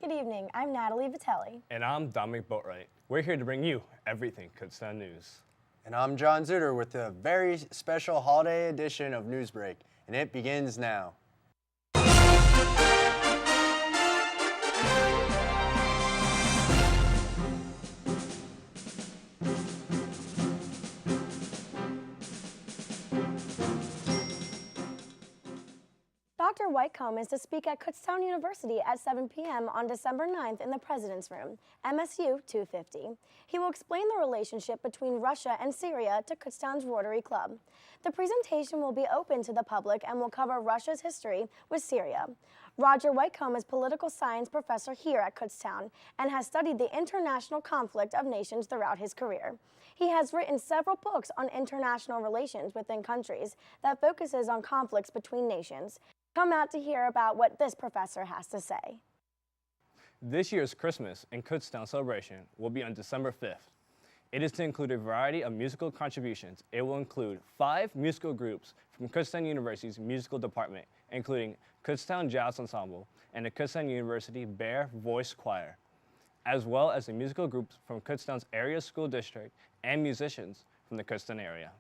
Good evening, I'm Natalie Vitelli. And I'm Dominic Boatwright. We're here to bring you everything Kutztown news. And I'm John Zutter with a very special holiday edition of Newsbreak, and it begins now. Dr. Whitcomb is to speak at Kutztown University at 7 p.m. on December 9th in the President's Room, MSU 250. He will explain the relationship between Russia and Syria to Kutztown's Rotary Club. The presentation will be open to the public and will cover Russia's history with Syria. Roger Whitcomb is political science professor here at Kutztown and has studied the international conflict of nations throughout his career. He has written several books on international relations within countries that focuses on conflicts between nations. Come out to hear about what this professor has to say. This year's Christmas and Kutztown celebration will be on December 5th. It is to include a variety of musical contributions. It will include 5 musical groups from Kutztown University's musical department, including Kutztown Jazz Ensemble and the Kutztown University Bear Voice Choir, as well as the musical groups from Kutztown's area school district and musicians from the Kutztown area.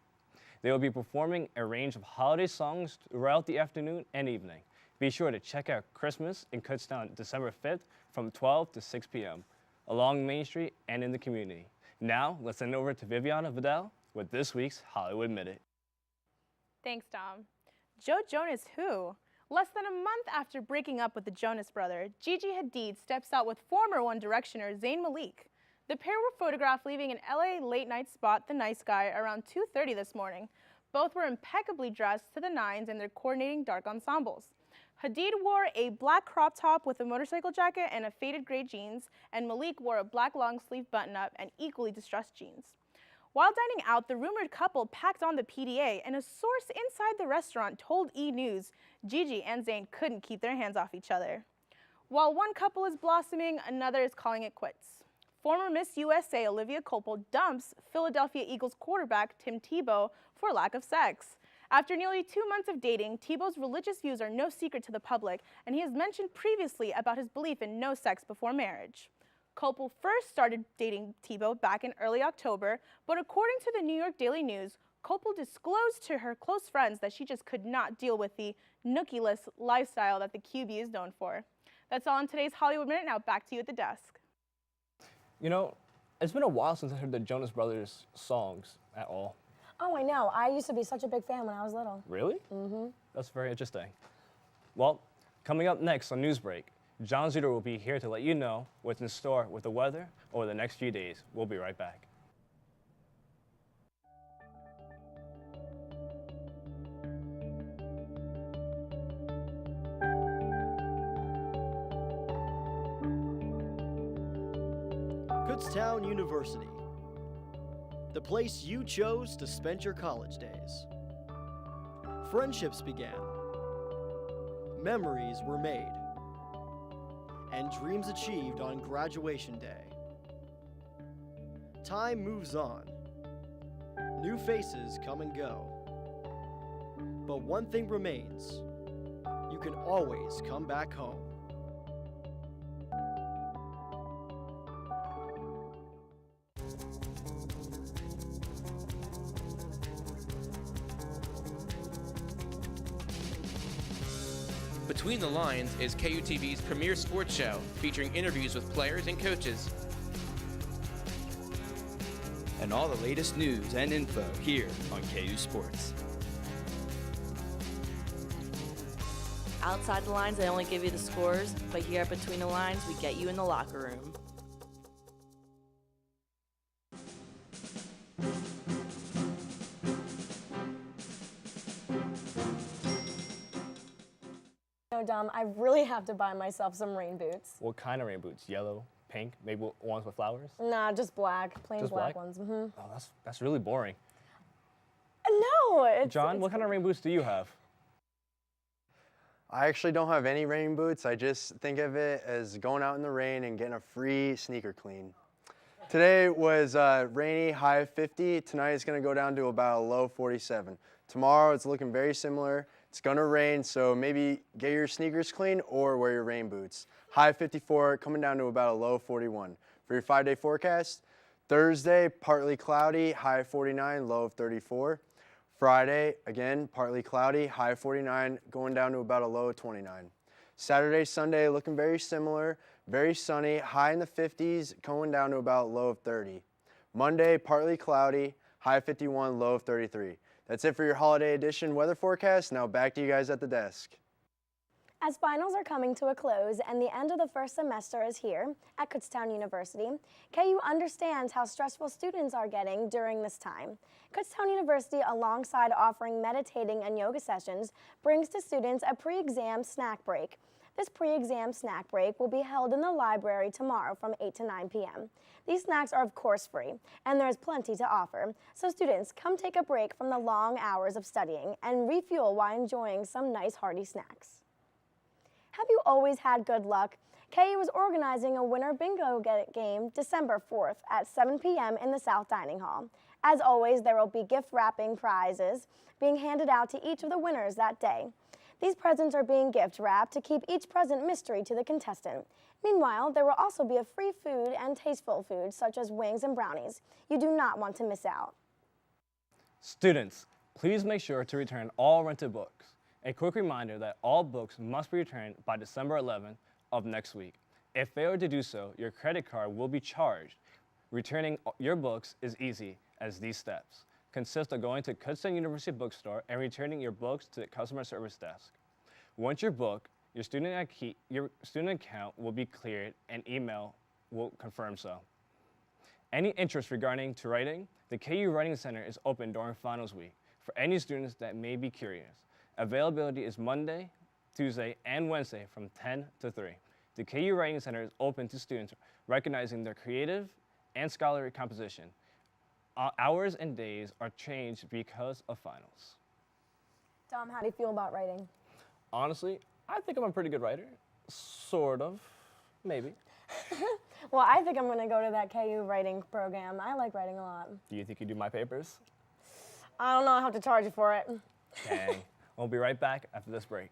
They will be performing a range of holiday songs throughout the afternoon and evening. Be sure to check out Christmas in Kutztown December 5th from 12 to 6 p.m. along Main Street and in the community. Now, let's send it over to Viviana Vidal with this week's Hollywood Minute. Thanks, Dom. Joe Jonas who? Less than a month after breaking up with the Jonas Brothers, Gigi Hadid steps out with former One Directioner Zayn Malik. The pair were photographed leaving an LA late-night spot, The Nice Guy, around 2:30 this morning. Both were impeccably dressed to the nines in their coordinating dark ensembles. Hadid wore a black crop top with a motorcycle jacket and a faded gray jeans, and Malik wore a black long-sleeve button-up and equally distressed jeans. While dining out, the rumored couple packed on the PDA, and a source inside the restaurant told E! News Gigi and Zayn couldn't keep their hands off each other. While one couple is blossoming, another is calling it quits. Former Miss USA Olivia Culpo dumps Philadelphia Eagles quarterback Tim Tebow for lack of sex. After nearly 2 months of dating, Tebow's religious views are no secret to the public, and he has mentioned previously about his belief in no sex before marriage. Culpo first started dating Tebow back in early October, but according to the New York Daily News, Culpo disclosed to her close friends that she just could not deal with the nookie-less lifestyle that the QB is known for. That's all in today's Hollywood Minute. Now back to you at the desk. You know, it's been a while since I heard the Jonas Brothers songs at all. Oh, I know. I used to be such a big fan when I was little. Really? Mm-hmm. That's very interesting. Well, coming up next on Newsbreak, John Zutter will be here to let you know what's in store with the weather over the next few days. We'll be right back. Kutztown University, the place you chose to spend your college days. Friendships began, memories were made, and dreams achieved on graduation day. Time moves on, new faces come and go, but one thing remains: you can always come back home. Between the Lines is KUTV's premier sports show, featuring interviews with players and coaches. And all the latest news and info here on KU Sports. Outside the lines, they only give you the scores, but here at Between the Lines, we get you in the locker room. No, Dom, I really have to buy myself some rain boots. What kind of rain boots? Yellow, pink, maybe ones with flowers? Nah, just black, plain Just black black? ones. Mm-hmm. Oh, that's really boring. No, it's... John, what kind of rain boots do you have? I actually don't have any rain boots. I just think of it as going out in the rain and getting a free sneaker clean. Today was rainy, high of 50. Tonight it's going to go down to about a low 47. Tomorrow it's looking very similar It's gonna rain, so maybe get your sneakers clean or wear your rain boots. High 54, coming down to about a low 41. For your 5-day forecast, Thursday, partly cloudy, high 49, low of 34. Friday, again, partly cloudy, high 49, going down to about a low of 29. Saturday, Sunday, looking very similar, very sunny, high in the 50s, going down to about low of 30. Monday, partly cloudy, high 51, low of 33. That's it for your holiday edition weather forecast. Now back to you guys at the desk. As finals are coming to a close and the end of the first semester is here at Kutztown University, KU understands how stressful students are getting during this time. Kutztown University, alongside offering meditating and yoga sessions, brings to students a pre-exam snack break. This pre-exam snack break will be held in the library tomorrow from 8 to 9 p.m. These snacks are of course free, and there is plenty to offer. So students, come take a break from the long hours of studying and refuel while enjoying some nice hearty snacks. Have you always had good luck? KU is organizing a winter bingo game December 4th at 7 p.m. in the South Dining Hall. As always, there will be gift wrapping prizes being handed out to each of the winners that day. These presents are being gift wrapped to keep each present mystery to the contestant. Meanwhile, there will also be a free food and tasteful food such as wings and brownies. You do not want to miss out. Students, please make sure to return all rented books. A quick reminder that all books must be returned by December 11th of next week. If failure to do so, your credit card will be charged. Returning your books is easy, as these steps consist of going to Kutztown University bookstore and returning your books to the customer service desk. Once your book, your student account will be cleared and email will confirm so. Any interest regarding to writing, the KU Writing Center is open during finals week for any students that may be curious. Availability is Monday, Tuesday, and Wednesday from 10 to 3. The KU Writing Center is open to students recognizing their creative and scholarly composition. Hours and days are changed because of finals. Dom, how do you feel about writing? Honestly, I think I'm a pretty good writer. Sort of, maybe. Well, I think I'm going to go to that KU writing program. I like writing a lot. Do you think you do my papers? I don't know, I'll have to charge you for it. Dang. We'll be right back after this break.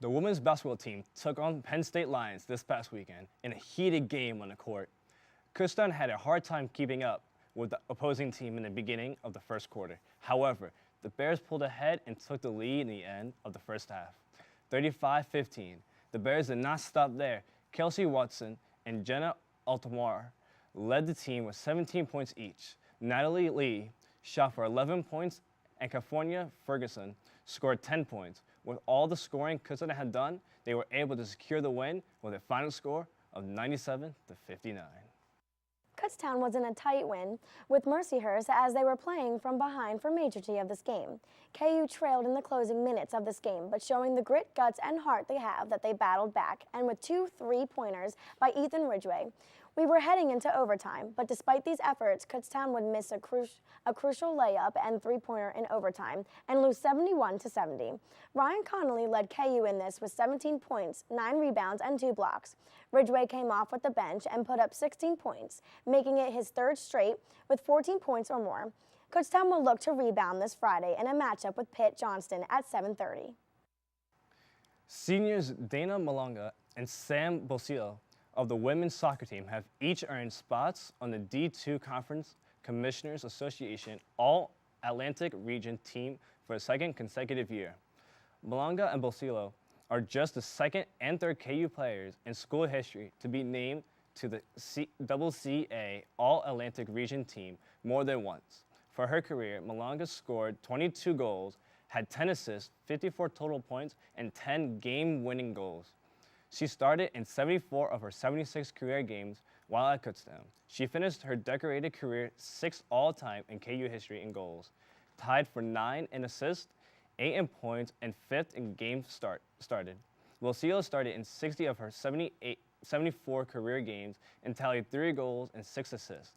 The women's basketball team took on Penn State Lions this past weekend in a heated game on the court. Kutztown had a hard time keeping up with the opposing team in the beginning of the first quarter. However, the Bears pulled ahead and took the lead in the end of the first half. 35-15. The Bears did not stop there. Kelsey Watson and Jenna Altamar led the team with 17 points each. Natalie Lee shot for 11 points, and California Ferguson scored 10 points. With all the scoring Kutztown had done, they were able to secure the win with a final score of 97-59. Kutztown was in a tight win with Mercyhurst as they were playing from behind for majority of this game. KU trailed in the closing minutes of this game, but showing the grit, guts, and heart they have that they battled back, and with 2 3-pointers by Ethan Ridgway, We were heading into overtime, but despite these efforts, Kutztown would miss a crucial layup and three-pointer in overtime and lose 71-70. Ryan Connolly led KU in this with 17 points, 9 rebounds, and 2 blocks. Ridgway came off with the bench and put up 16 points, making it his third straight with 14 points or more. Kutztown will look to rebound this Friday in a matchup with Pitt Johnston at 7:30. Seniors Dana Malonga and Sam Bosillo of the women's soccer team have each earned spots on the D2 Conference Commissioners Association All-Atlantic Region team for a second consecutive year. Malonga and Bosillo are just the second and third KU players in school history to be named to the CCA All-Atlantic Region team more than once. For her career, Malonga scored 22 goals, had 10 assists, 54 total points, and 10 game-winning goals. She started in 74 of her 76 career games while at Kutztown. She finished her decorated career 6th all-time in KU history in goals, tied for 9 in assists, 8 in points, and 5th in games started. Wilcillo started in 60 of her 74 career games and tallied 3 goals and 6 assists.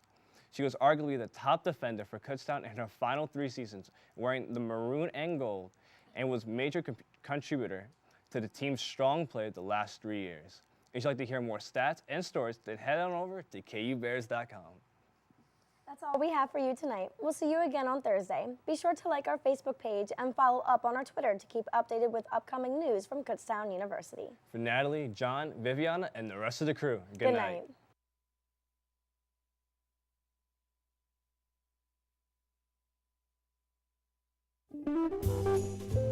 She was arguably the top defender for Kutztown in her final 3 seasons, wearing the maroon and gold, and was a major contributor to the team's strong play the last 3 years. If you'd like to hear more stats and stories, then head on over to KUBears.com. That's all we have for you tonight. We'll see you again on Thursday. Be sure to like our Facebook page and follow up on our Twitter to keep updated with upcoming news from Kutztown University. For Natalie, John, Viviana, and the rest of the crew, good night. Good night.